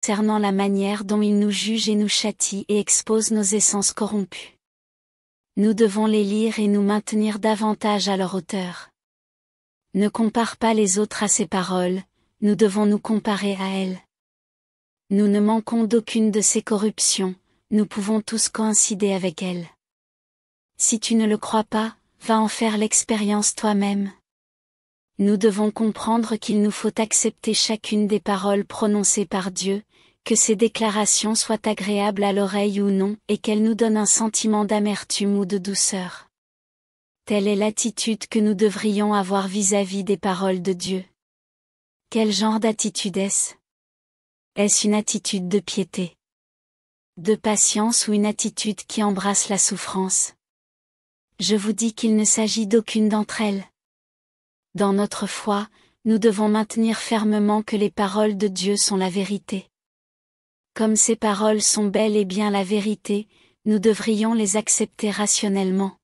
concernant la manière dont ils nous jugent et nous châtient et exposent nos essences corrompues. Nous devons les lire et nous maintenir davantage à leur hauteur. Ne compare pas les autres à ces paroles, nous devons nous comparer à elles. Nous ne manquons d'aucune de ces corruptions, nous pouvons tous coïncider avec elles. Si tu ne le crois pas, va en faire l'expérience toi-même. Nous devons comprendre qu'il nous faut accepter chacune des paroles prononcées par Dieu, que ces déclarations soient agréables à l'oreille ou non, et qu'elles nous donnent un sentiment d'amertume ou de douceur. Telle est l'attitude que nous devrions avoir vis-à-vis des paroles de Dieu. Quel genre d'attitude est-ce? Est-ce une attitude de piété, de patience ou une attitude qui embrasse la souffrance? Je vous dis qu'il ne s'agit d'aucune d'entre elles. Dans notre foi, nous devons maintenir fermement que les paroles de Dieu sont la vérité. Comme ces paroles sont bel et bien la vérité, nous devrions les accepter rationnellement.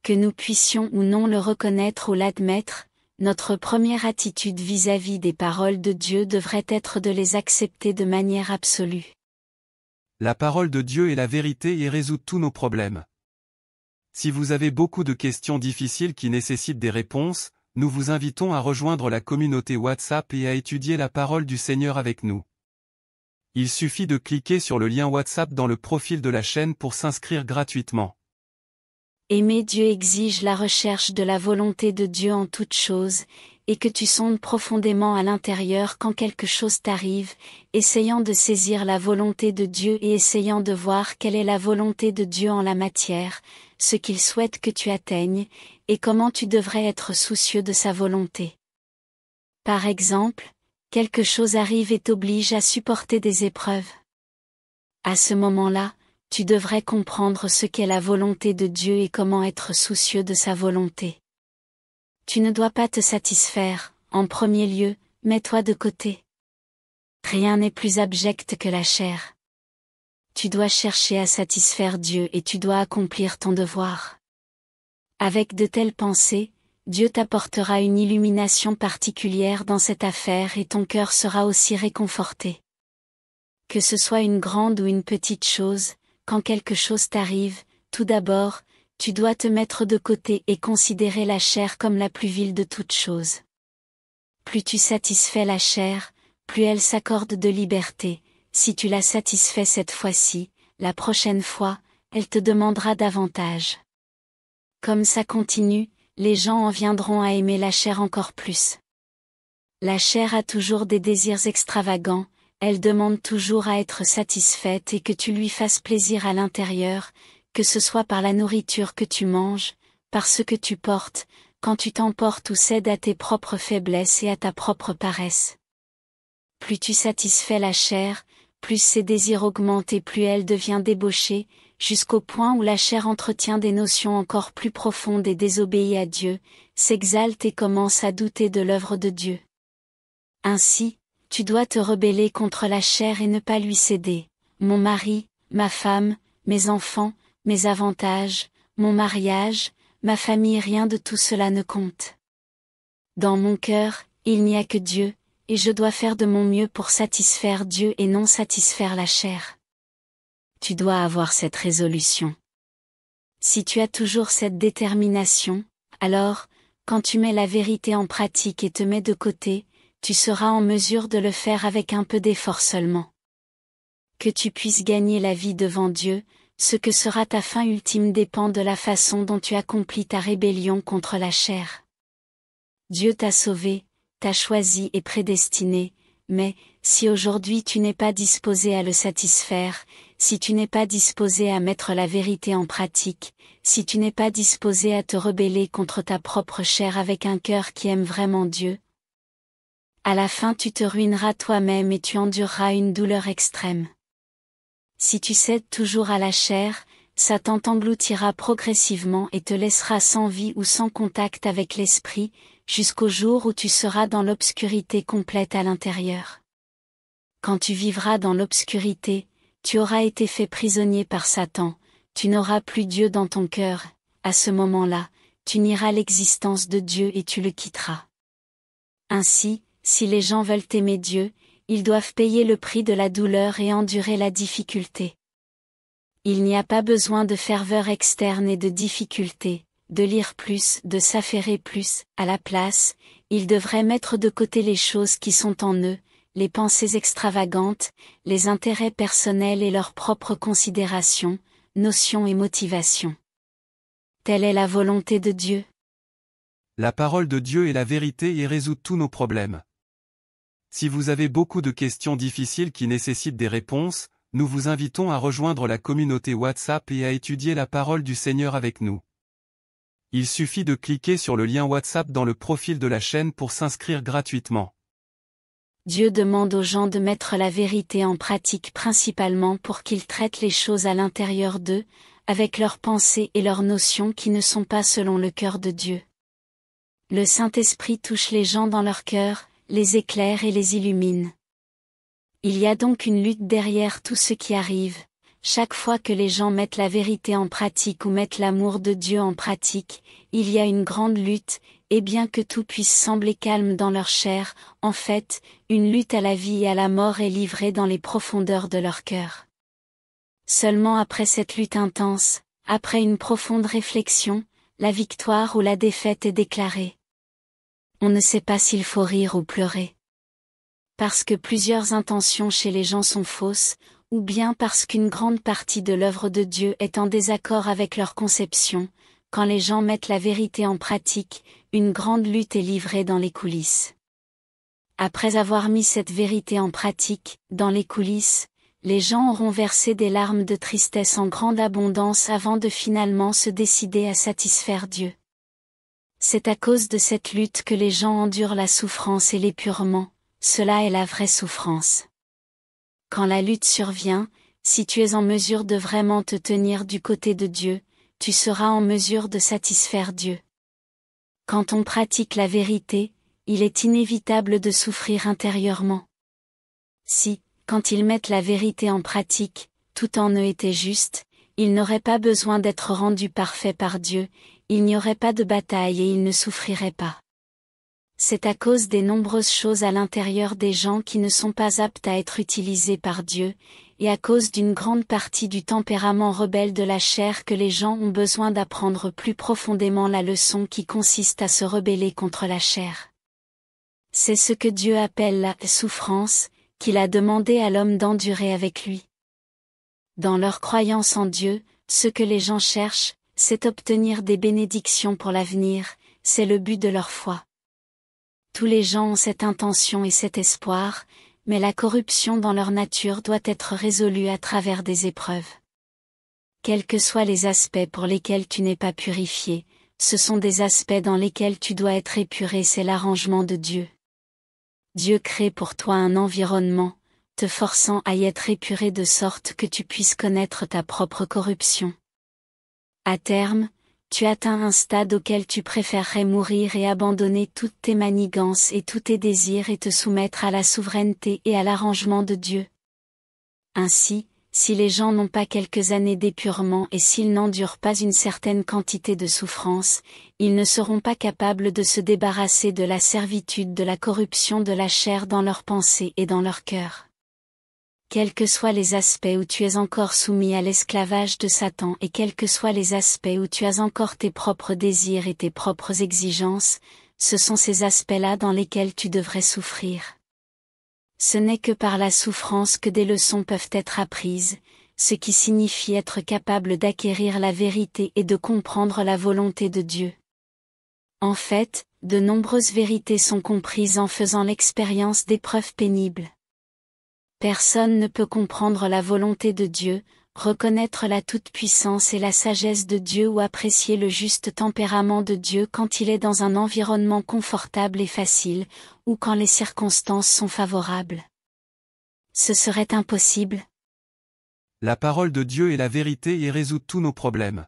Que nous puissions ou non le reconnaître ou l'admettre, notre première attitude vis-à-vis des paroles de Dieu devrait être de les accepter de manière absolue. La parole de Dieu est la vérité et résout tous nos problèmes. Si vous avez beaucoup de questions difficiles qui nécessitent des réponses, nous vous invitons à rejoindre la communauté WhatsApp et à étudier la parole du Seigneur avec nous. Il suffit de cliquer sur le lien WhatsApp dans le profil de la chaîne pour s'inscrire gratuitement. Aimer Dieu exige la recherche de la volonté de Dieu en toutes choses, et que tu sondes profondément à l'intérieur quand quelque chose t'arrive, essayant de saisir la volonté de Dieu et essayant de voir quelle est la volonté de Dieu en la matière, ce qu'il souhaite que tu atteignes, et comment tu devrais être soucieux de sa volonté. Par exemple, quelque chose arrive et t'oblige à supporter des épreuves. À ce moment-là, tu devrais comprendre ce qu'est la volonté de Dieu et comment être soucieux de sa volonté. Tu ne dois pas te satisfaire, en premier lieu, mets-toi de côté. Rien n'est plus abject que la chair. Tu dois chercher à satisfaire Dieu et tu dois accomplir ton devoir. Avec de telles pensées, Dieu t'apportera une illumination particulière dans cette affaire et ton cœur sera aussi réconforté. Que ce soit une grande ou une petite chose, quand quelque chose t'arrive, tout d'abord, tu dois te mettre de côté et considérer la chair comme la plus vile de toutes choses. Plus tu satisfais la chair, plus elle s'accorde de liberté. Si tu la satisfais cette fois-ci, la prochaine fois, elle te demandera davantage. Comme ça continue, les gens en viendront à aimer la chair encore plus. La chair a toujours des désirs extravagants, elle demande toujours à être satisfaite et que tu lui fasses plaisir à l'intérieur, que ce soit par la nourriture que tu manges, par ce que tu portes, quand tu t'emportes ou cèdes à tes propres faiblesses et à ta propre paresse. Plus tu satisfais la chair, plus ses désirs augmentent et plus elle devient débauchée, jusqu'au point où la chair entretient des notions encore plus profondes et désobéit à Dieu, s'exalte et commence à douter de l'œuvre de Dieu. Ainsi, tu dois te rebeller contre la chair et ne pas lui céder. Mon mari, ma femme, mes enfants, mes avantages, mon mariage, ma famille, rien de tout cela ne compte. Dans mon cœur, il n'y a que Dieu, et je dois faire de mon mieux pour satisfaire Dieu et non satisfaire la chair. Tu dois avoir cette résolution. Si tu as toujours cette détermination, alors, quand tu mets la vérité en pratique et te mets de côté, tu seras en mesure de le faire avec un peu d'effort seulement. Que tu puisses gagner la vie devant Dieu, ce que sera ta fin ultime dépend de la façon dont tu accomplis ta rébellion contre la chair. Dieu t'a sauvé, t'a choisi et prédestiné, mais, si aujourd'hui tu n'es pas disposé à le satisfaire, si tu n'es pas disposé à mettre la vérité en pratique, si tu n'es pas disposé à te rebeller contre ta propre chair avec un cœur qui aime vraiment Dieu, à la fin tu te ruineras toi-même et tu endureras une douleur extrême. Si tu cèdes toujours à la chair, Satan t'engloutira progressivement et te laissera sans vie ou sans contact avec l'esprit, jusqu'au jour où tu seras dans l'obscurité complète à l'intérieur. Quand tu vivras dans l'obscurité, tu auras été fait prisonnier par Satan, tu n'auras plus Dieu dans ton cœur, à ce moment-là, tu nieras l'existence de Dieu et tu le quitteras. Ainsi, si les gens veulent aimer Dieu, ils doivent payer le prix de la douleur et endurer la difficulté. Il n'y a pas besoin de ferveur externe et de difficulté, de lire plus, de s'affairer plus, à la place, ils devraient mettre de côté les choses qui sont en eux, les pensées extravagantes, les intérêts personnels et leurs propres considérations, notions et motivations. Telle est la volonté de Dieu. La parole de Dieu est la vérité et résout tous nos problèmes. Si vous avez beaucoup de questions difficiles qui nécessitent des réponses, nous vous invitons à rejoindre la communauté WhatsApp et à étudier la parole du Seigneur avec nous. Il suffit de cliquer sur le lien WhatsApp dans le profil de la chaîne pour s'inscrire gratuitement. Dieu demande aux gens de mettre la vérité en pratique principalement pour qu'ils traitent les choses à l'intérieur d'eux, avec leurs pensées et leurs notions qui ne sont pas selon le cœur de Dieu. Le Saint-Esprit touche les gens dans leur cœur, les éclaire et les illumine. Il y a donc une lutte derrière tout ce qui arrive. Chaque fois que les gens mettent la vérité en pratique ou mettent l'amour de Dieu en pratique, il y a une grande lutte, et bien que tout puisse sembler calme dans leur chair, en fait, une lutte à la vie et à la mort est livrée dans les profondeurs de leur cœur. Seulement après cette lutte intense, après une profonde réflexion, la victoire ou la défaite est déclarée. On ne sait pas s'il faut rire ou pleurer. Parce que plusieurs intentions chez les gens sont fausses, ou bien parce qu'une grande partie de l'œuvre de Dieu est en désaccord avec leur conception, quand les gens mettent la vérité en pratique, une grande lutte est livrée dans les coulisses. Après avoir mis cette vérité en pratique, dans les coulisses, les gens auront versé des larmes de tristesse en grande abondance avant de finalement se décider à satisfaire Dieu. C'est à cause de cette lutte que les gens endurent la souffrance et l'épurement, cela est la vraie souffrance. Quand la lutte survient, si tu es en mesure de vraiment te tenir du côté de Dieu, tu seras en mesure de satisfaire Dieu. Quand on pratique la vérité, il est inévitable de souffrir intérieurement. Si, quand ils mettent la vérité en pratique, tout en eux était juste, ils n'auraient pas besoin d'être rendus parfaits par Dieu, il n'y aurait pas de bataille et ils ne souffriraient pas. C'est à cause des nombreuses choses à l'intérieur des gens qui ne sont pas aptes à être utilisées par Dieu, et à cause d'une grande partie du tempérament rebelle de la chair que les gens ont besoin d'apprendre plus profondément la leçon qui consiste à se rebeller contre la chair. C'est ce que Dieu appelle la souffrance, qu'il a demandé à l'homme d'endurer avec lui. Dans leur croyance en Dieu, ce que les gens cherchent, c'est obtenir des bénédictions pour l'avenir, c'est le but de leur foi. Tous les gens ont cette intention et cet espoir, mais la corruption dans leur nature doit être résolue à travers des épreuves. Quels que soient les aspects pour lesquels tu n'es pas purifié, ce sont des aspects dans lesquels tu dois être épuré, c'est l'arrangement de Dieu. Dieu crée pour toi un environnement, te forçant à y être épuré de sorte que tu puisses connaître ta propre corruption. À terme, tu atteins un stade auquel tu préférerais mourir et abandonner toutes tes manigances et tous tes désirs et te soumettre à la souveraineté et à l'arrangement de Dieu. Ainsi, si les gens n'ont pas quelques années d'épurement et s'ils n'endurent pas une certaine quantité de souffrance, ils ne seront pas capables de se débarrasser de la servitude de la corruption de la chair dans leurs pensées et dans leur cœur. Quels que soient les aspects où tu es encore soumis à l'esclavage de Satan et quels que soient les aspects où tu as encore tes propres désirs et tes propres exigences, ce sont ces aspects-là dans lesquels tu devrais souffrir. Ce n'est que par la souffrance que des leçons peuvent être apprises, ce qui signifie être capable d'acquérir la vérité et de comprendre la volonté de Dieu. En fait, de nombreuses vérités sont comprises en faisant l'expérience d'épreuves pénibles. Personne ne peut comprendre la volonté de Dieu, reconnaître la toute-puissance et la sagesse de Dieu ou apprécier le juste tempérament de Dieu quand il est dans un environnement confortable et facile, ou quand les circonstances sont favorables. Ce serait impossible. La parole de Dieu est la vérité et résout tous nos problèmes.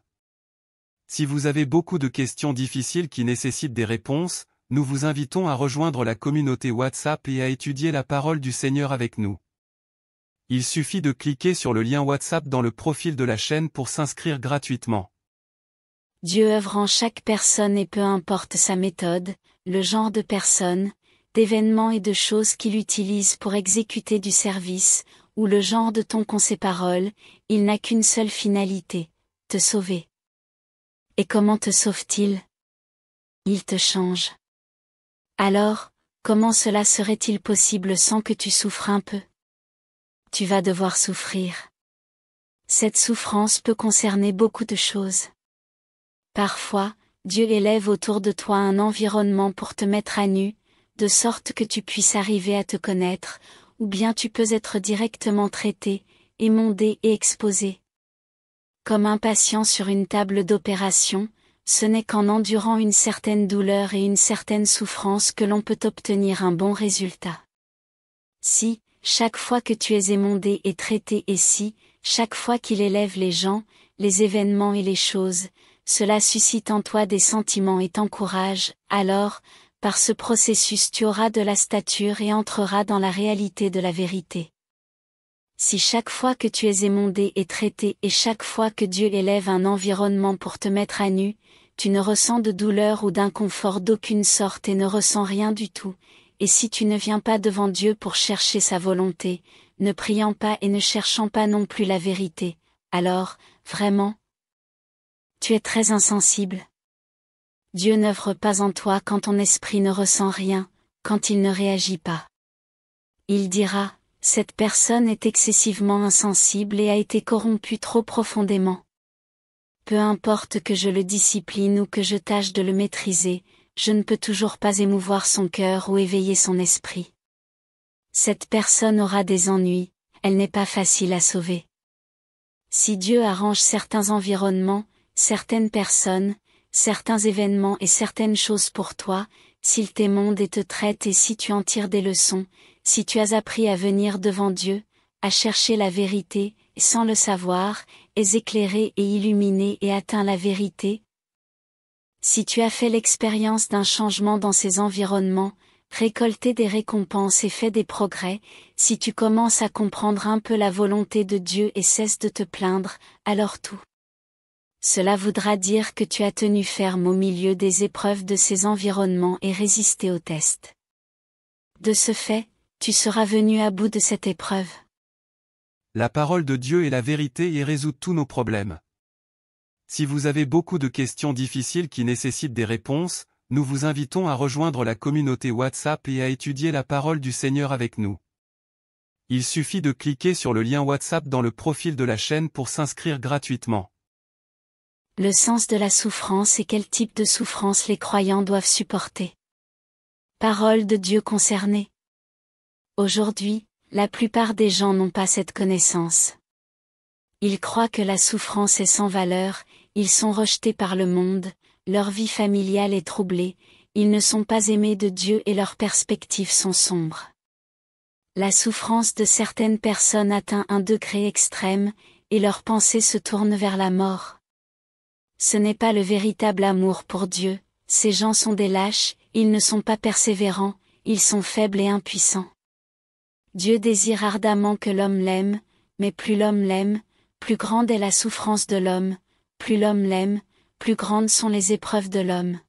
Si vous avez beaucoup de questions difficiles qui nécessitent des réponses, nous vous invitons à rejoindre la communauté WhatsApp et à étudier la parole du Seigneur avec nous. Il suffit de cliquer sur le lien WhatsApp dans le profil de la chaîne pour s'inscrire gratuitement. Dieu œuvre en chaque personne et peu importe sa méthode, le genre de personne, d'événements et de choses qu'il utilise pour exécuter du service, ou le genre de ton qu'ont ses paroles, il n'a qu'une seule finalité, te sauver. Et comment te sauve-t-il? Il te change. Alors, comment cela serait-il possible sans que tu souffres un peu? Tu vas devoir souffrir. Cette souffrance peut concerner beaucoup de choses. Parfois, Dieu élève autour de toi un environnement pour te mettre à nu, de sorte que tu puisses arriver à te connaître, ou bien tu peux être directement traité, émondé et exposé. Comme un patient sur une table d'opération, ce n'est qu'en endurant une certaine douleur et une certaine souffrance que l'on peut obtenir un bon résultat. Si, chaque fois que tu es émondé et traité et si, chaque fois qu'il élève les gens, les événements et les choses, cela suscite en toi des sentiments et t'encourage, alors, par ce processus tu auras de la stature et entreras dans la réalité de la vérité. Si chaque fois que tu es émondé et traité et chaque fois que Dieu élève un environnement pour te mettre à nu, tu ne ressens de douleur ou d'inconfort d'aucune sorte et ne ressens rien du tout, et si tu ne viens pas devant Dieu pour chercher sa volonté, ne priant pas et ne cherchant pas non plus la vérité, alors, vraiment, tu es très insensible. Dieu n'œuvre pas en toi quand ton esprit ne ressent rien, quand il ne réagit pas. Il dira, cette personne est excessivement insensible et a été corrompue trop profondément. Peu importe que je le discipline ou que je tâche de le maîtriser, je ne peux toujours pas émouvoir son cœur ou éveiller son esprit. Cette personne aura des ennuis, elle n'est pas facile à sauver. Si Dieu arrange certains environnements, certaines personnes, certains événements et certaines choses pour toi, s'il t'émonde et te traite et si tu en tires des leçons, si tu as appris à venir devant Dieu, à chercher la vérité, sans le savoir, es éclairé et illuminé et atteins la vérité. Si tu as fait l'expérience d'un changement dans ces environnements, récolté des récompenses et fait des progrès, si tu commences à comprendre un peu la volonté de Dieu et cesses de te plaindre, alors tout. Cela voudra dire que tu as tenu ferme au milieu des épreuves de ces environnements et résisté au test. De ce fait, tu seras venu à bout de cette épreuve. La parole de Dieu est la vérité et résout tous nos problèmes. Si vous avez beaucoup de questions difficiles qui nécessitent des réponses, nous vous invitons à rejoindre la communauté WhatsApp et à étudier la parole du Seigneur avec nous. Il suffit de cliquer sur le lien WhatsApp dans le profil de la chaîne pour s'inscrire gratuitement. Le sens de la souffrance et quel type de souffrance les croyants doivent supporter. Parole de Dieu concernée. Aujourd'hui, la plupart des gens n'ont pas cette connaissance. Ils croient que la souffrance est sans valeur, ils sont rejetés par le monde, leur vie familiale est troublée, ils ne sont pas aimés de Dieu et leurs perspectives sont sombres. La souffrance de certaines personnes atteint un degré extrême, et leurs pensées se tournent vers la mort. Ce n'est pas le véritable amour pour Dieu, ces gens sont des lâches, ils ne sont pas persévérants, ils sont faibles et impuissants. Dieu désire ardemment que l'homme l'aime, mais plus l'homme l'aime, plus grande est la souffrance de l'homme, plus l'homme l'aime, plus grandes sont les épreuves de l'homme.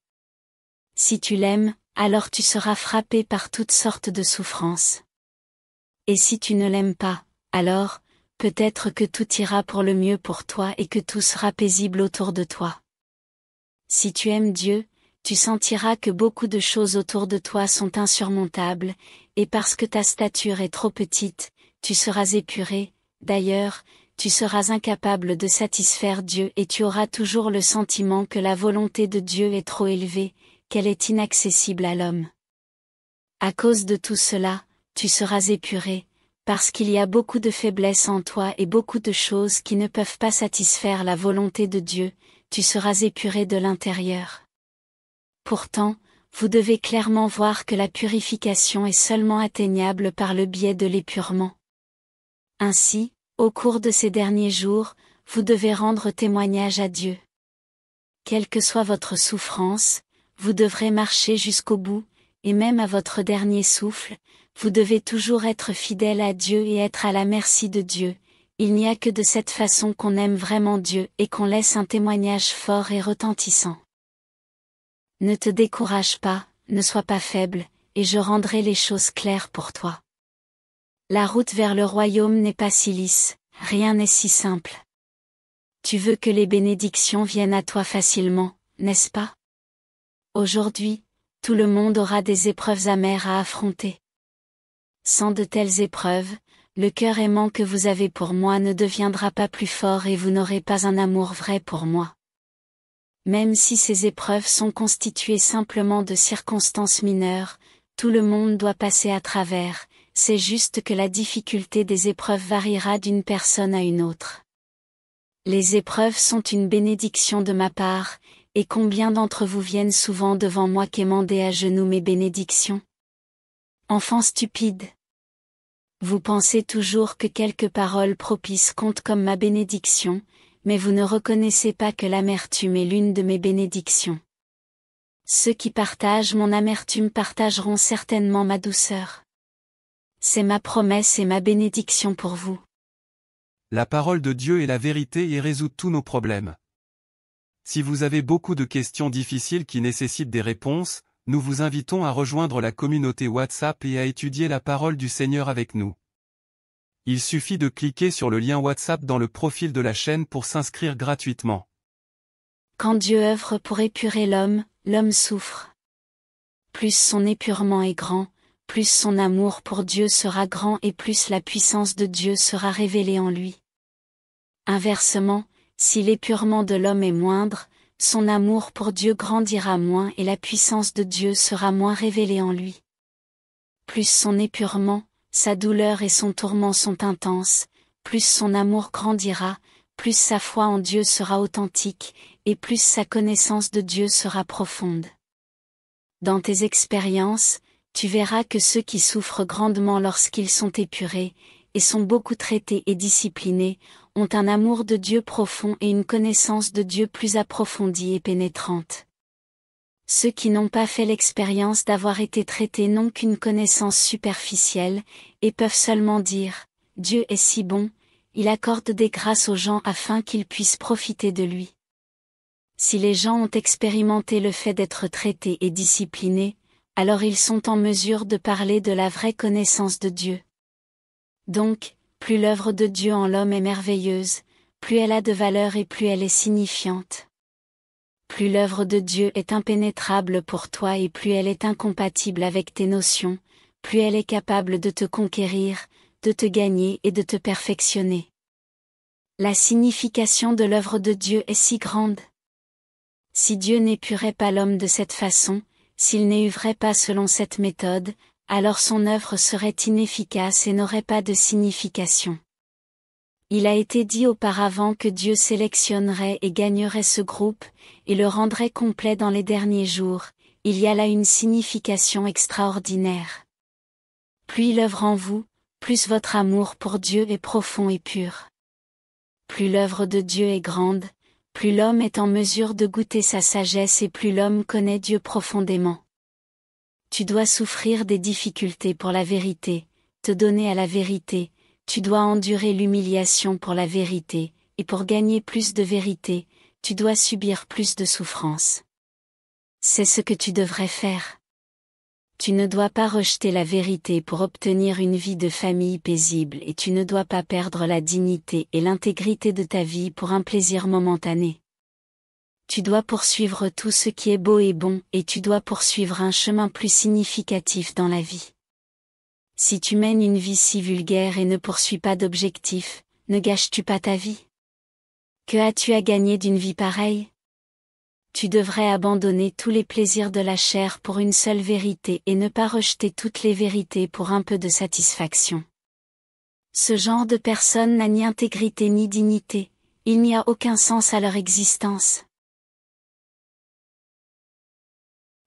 Si tu l'aimes, alors tu seras frappé par toutes sortes de souffrances. Et si tu ne l'aimes pas, alors, peut-être que tout ira pour le mieux pour toi et que tout sera paisible autour de toi. Si tu aimes Dieu, tu sentiras que beaucoup de choses autour de toi sont insurmontables, et parce que ta stature est trop petite, tu seras épuré, d'ailleurs, tu seras incapable de satisfaire Dieu et tu auras toujours le sentiment que la volonté de Dieu est trop élevée, qu'elle est inaccessible à l'homme. À cause de tout cela, tu seras épuré, parce qu'il y a beaucoup de faiblesses en toi et beaucoup de choses qui ne peuvent pas satisfaire la volonté de Dieu, tu seras épuré de l'intérieur. Pourtant, vous devez clairement voir que la purification est seulement atteignable par le biais de l'épurement. Ainsi, au cours de ces derniers jours, vous devez rendre témoignage à Dieu. Quelle que soit votre souffrance, vous devrez marcher jusqu'au bout, et même à votre dernier souffle, vous devez toujours être fidèle à Dieu et être à la merci de Dieu. Il n'y a que de cette façon qu'on aime vraiment Dieu et qu'on laisse un témoignage fort et retentissant. Ne te décourage pas, ne sois pas faible, et je rendrai les choses claires pour toi. La route vers le royaume n'est pas si lisse, rien n'est si simple. Tu veux que les bénédictions viennent à toi facilement, n'est-ce pas? Aujourd'hui, tout le monde aura des épreuves amères à affronter. Sans de telles épreuves, le cœur aimant que vous avez pour moi ne deviendra pas plus fort et vous n'aurez pas un amour vrai pour moi. Même si ces épreuves sont constituées simplement de circonstances mineures, tout le monde doit passer à travers, c'est juste que la difficulté des épreuves variera d'une personne à une autre. Les épreuves sont une bénédiction de ma part, et combien d'entre vous viennent souvent devant moi quémander à genoux mes bénédictions? Enfants stupides! Vous pensez toujours que quelques paroles propices comptent comme ma bénédiction, mais vous ne reconnaissez pas que l'amertume est l'une de mes bénédictions. Ceux qui partagent mon amertume partageront certainement ma douceur. C'est ma promesse et ma bénédiction pour vous. La parole de Dieu est la vérité et résout tous nos problèmes. Si vous avez beaucoup de questions difficiles qui nécessitent des réponses, nous vous invitons à rejoindre la communauté WhatsApp et à étudier la parole du Seigneur avec nous. Il suffit de cliquer sur le lien WhatsApp dans le profil de la chaîne pour s'inscrire gratuitement. Quand Dieu œuvre pour épurer l'homme, l'homme souffre. Plus son épurement est grand, plus son amour pour Dieu sera grand et plus la puissance de Dieu sera révélée en lui. Inversement, si l'épurement de l'homme est moindre, son amour pour Dieu grandira moins et la puissance de Dieu sera moins révélée en lui. Plus son épurement, sa douleur et son tourment sont intenses, plus son amour grandira, plus sa foi en Dieu sera authentique, et plus sa connaissance de Dieu sera profonde. Dans tes expériences, tu verras que ceux qui souffrent grandement lorsqu'ils sont épurés, et sont beaucoup traités et disciplinés, ont un amour de Dieu profond et une connaissance de Dieu plus approfondie et pénétrante. Ceux qui n'ont pas fait l'expérience d'avoir été traités n'ont qu'une connaissance superficielle, et peuvent seulement dire « Dieu est si bon, il accorde des grâces aux gens afin qu'ils puissent profiter de lui. » Si les gens ont expérimenté le fait d'être traités et disciplinés, alors ils sont en mesure de parler de la vraie connaissance de Dieu. Donc, plus l'œuvre de Dieu en l'homme est merveilleuse, plus elle a de valeur et plus elle est signifiante. Plus l'œuvre de Dieu est impénétrable pour toi et plus elle est incompatible avec tes notions, plus elle est capable de te conquérir, de te gagner et de te perfectionner. La signification de l'œuvre de Dieu est si grande. Si Dieu n'épurait pas l'homme de cette façon, s'il n'œuvrait pas selon cette méthode, alors son œuvre serait inefficace et n'aurait pas de signification. Il a été dit auparavant que Dieu sélectionnerait et gagnerait ce groupe, et le rendrait complet dans les derniers jours, il y a là une signification extraordinaire. Plus il œuvre en vous, plus votre amour pour Dieu est profond et pur. Plus l'œuvre de Dieu est grande, plus l'homme est en mesure de goûter sa sagesse et plus l'homme connaît Dieu profondément. Tu dois souffrir des difficultés pour la vérité, te donner à la vérité, tu dois endurer l'humiliation pour la vérité, et pour gagner plus de vérité, tu dois subir plus de souffrance. C'est ce que tu devrais faire. Tu ne dois pas rejeter la vérité pour obtenir une vie de famille paisible et tu ne dois pas perdre la dignité et l'intégrité de ta vie pour un plaisir momentané. Tu dois poursuivre tout ce qui est beau et bon et tu dois poursuivre un chemin plus significatif dans la vie. Si tu mènes une vie si vulgaire et ne poursuis pas d'objectif, ne gâches-tu pas ta vie? Que as-tu à gagner d'une vie pareille? Tu devrais abandonner tous les plaisirs de la chair pour une seule vérité et ne pas rejeter toutes les vérités pour un peu de satisfaction. Ce genre de personne n'a ni intégrité ni dignité, il n'y a aucun sens à leur existence.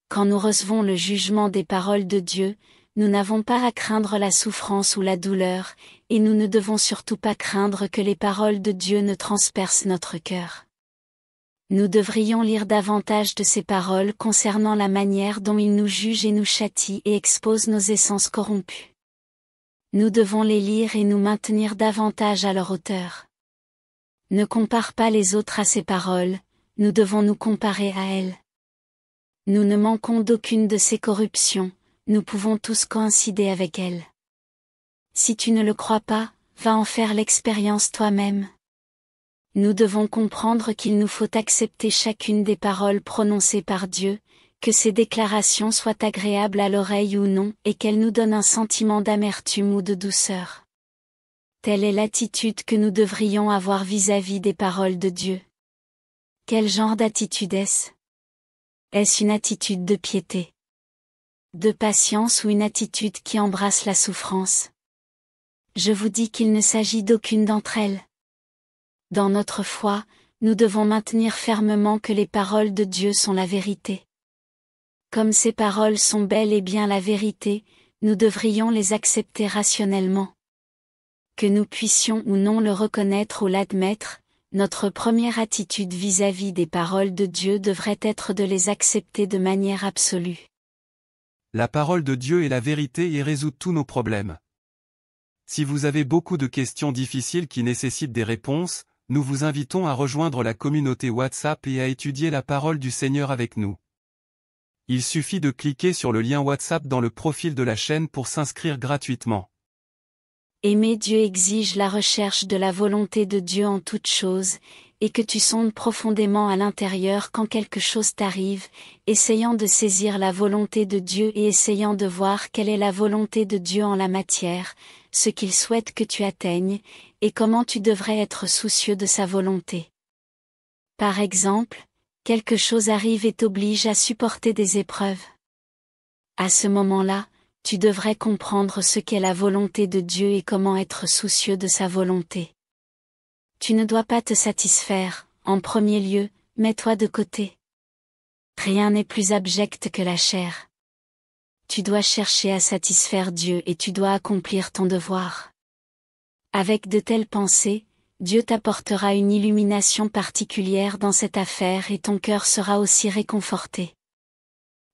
Quand nous recevons le jugement des paroles de Dieu, nous n'avons pas à craindre la souffrance ou la douleur, et nous ne devons surtout pas craindre que les paroles de Dieu ne transpercent notre cœur. Nous devrions lire davantage de ces paroles concernant la manière dont il nous juge et nous châtie et expose nos essences corrompues. Nous devons les lire et nous maintenir davantage à leur hauteur. Ne compare pas les autres à ces paroles, nous devons nous comparer à elles. Nous ne manquons d'aucune de ces corruptions, nous pouvons tous coïncider avec elle. Si tu ne le crois pas, va en faire l'expérience toi-même. Nous devons comprendre qu'il nous faut accepter chacune des paroles prononcées par Dieu, que ces déclarations soient agréables à l'oreille ou non, et qu'elles nous donnent un sentiment d'amertume ou de douceur. Telle est l'attitude que nous devrions avoir vis-à-vis des paroles de Dieu. Quel genre d'attitude est-ce? Est-ce une attitude de piété, de patience ou une attitude qui embrasse la souffrance? Je vous dis qu'il ne s'agit d'aucune d'entre elles. Dans notre foi, nous devons maintenir fermement que les paroles de Dieu sont la vérité. Comme ces paroles sont bel et bien la vérité, nous devrions les accepter rationnellement. Que nous puissions ou non le reconnaître ou l'admettre, notre première attitude vis-à-vis des paroles de Dieu devrait être de les accepter de manière absolue. La parole de Dieu est la vérité et résout tous nos problèmes. Si vous avez beaucoup de questions difficiles qui nécessitent des réponses, nous vous invitons à rejoindre la communauté WhatsApp et à étudier la parole du Seigneur avec nous. Il suffit de cliquer sur le lien WhatsApp dans le profil de la chaîne pour s'inscrire gratuitement. Aimer Dieu exige la recherche de la volonté de Dieu en toutes choses, et que tu sondes profondément à l'intérieur quand quelque chose t'arrive, essayant de saisir la volonté de Dieu et essayant de voir quelle est la volonté de Dieu en la matière, ce qu'il souhaite que tu atteignes, et comment tu devrais être soucieux de sa volonté. Par exemple, quelque chose arrive et t'oblige à supporter des épreuves. À ce moment-là, tu devrais comprendre ce qu'est la volonté de Dieu et comment être soucieux de sa volonté. Tu ne dois pas te satisfaire, en premier lieu, mets-toi de côté. Rien n'est plus abject que la chair. Tu dois chercher à satisfaire Dieu et tu dois accomplir ton devoir. Avec de telles pensées, Dieu t'apportera une illumination particulière dans cette affaire et ton cœur sera aussi réconforté.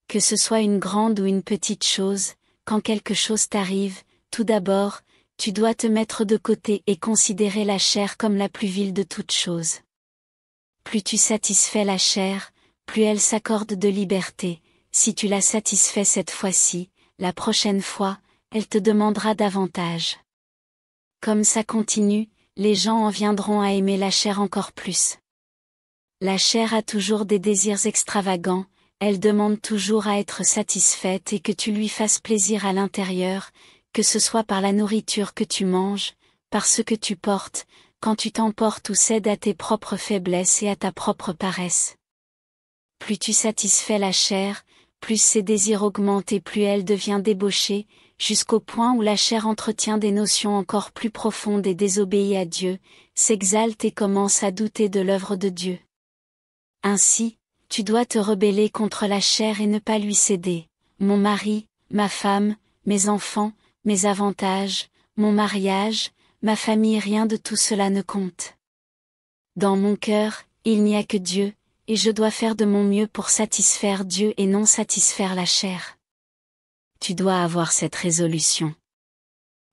Que ce soit une grande ou une petite chose, quand quelque chose t'arrive, tout d'abord, tu dois te mettre de côté et considérer la chair comme la plus vile de toutes choses. Plus tu satisfais la chair, plus elle s'accorde de liberté. Si tu la satisfais cette fois-ci, la prochaine fois, elle te demandera davantage. Comme ça continue, les gens en viendront à aimer la chair encore plus. La chair a toujours des désirs extravagants, elle demande toujours à être satisfaite et que tu lui fasses plaisir à l'intérieur, que ce soit par la nourriture que tu manges, par ce que tu portes, quand tu t'emportes ou cèdes à tes propres faiblesses et à ta propre paresse. Plus tu satisfais la chair, plus ses désirs augmentent et plus elle devient débauchée, jusqu'au point où la chair entretient des notions encore plus profondes et désobéit à Dieu, s'exalte et commence à douter de l'œuvre de Dieu. Ainsi, tu dois te rebeller contre la chair et ne pas lui céder. Mon mari, ma femme, mes enfants, mes avantages, mon mariage, ma famille, rien de tout cela ne compte. Dans mon cœur, il n'y a que Dieu, et je dois faire de mon mieux pour satisfaire Dieu et non satisfaire la chair. Tu dois avoir cette résolution.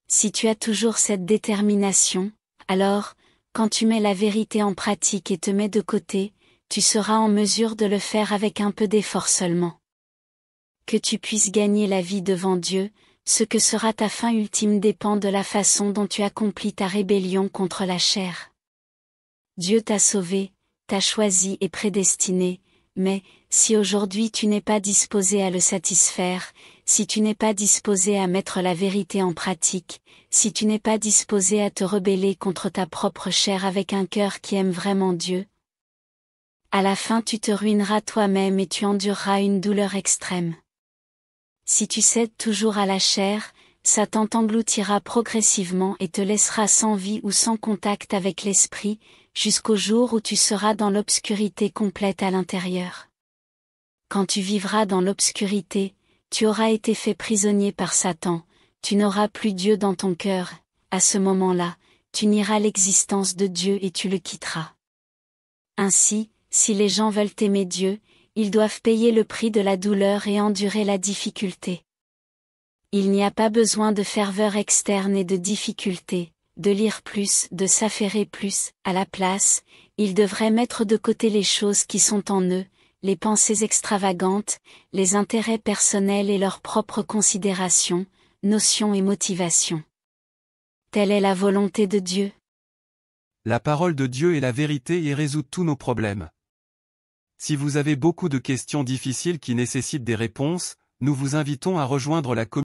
Si tu as toujours cette détermination, alors, quand tu mets la vérité en pratique et te mets de côté, tu seras en mesure de le faire avec un peu d'effort seulement. Que tu puisses gagner la vie devant Dieu, ce que sera ta fin ultime dépend de la façon dont tu accomplis ta rébellion contre la chair. Dieu t'a sauvé, t'a choisi et prédestiné, mais, si aujourd'hui tu n'es pas disposé à le satisfaire, si tu n'es pas disposé à mettre la vérité en pratique, si tu n'es pas disposé à te rebeller contre ta propre chair avec un cœur qui aime vraiment Dieu, à la fin tu te ruineras toi-même et tu endureras une douleur extrême. Si tu cèdes toujours à la chair, Satan t'engloutira progressivement et te laissera sans vie ou sans contact avec l'esprit, jusqu'au jour où tu seras dans l'obscurité complète à l'intérieur. Quand tu vivras dans l'obscurité, tu auras été fait prisonnier par Satan, tu n'auras plus Dieu dans ton cœur, à ce moment-là, tu nieras l'existence de Dieu et tu le quitteras. Ainsi, si les gens veulent aimer Dieu, ils doivent payer le prix de la douleur et endurer la difficulté. Il n'y a pas besoin de ferveur externe et de difficulté, de lire plus, de s'affairer plus, à la place, ils devraient mettre de côté les choses qui sont en eux, les pensées extravagantes, les intérêts personnels et leurs propres considérations, notions et motivations. Telle est la volonté de Dieu. La parole de Dieu est la vérité et résout tous nos problèmes. Si vous avez beaucoup de questions difficiles qui nécessitent des réponses, nous vous invitons à rejoindre la communauté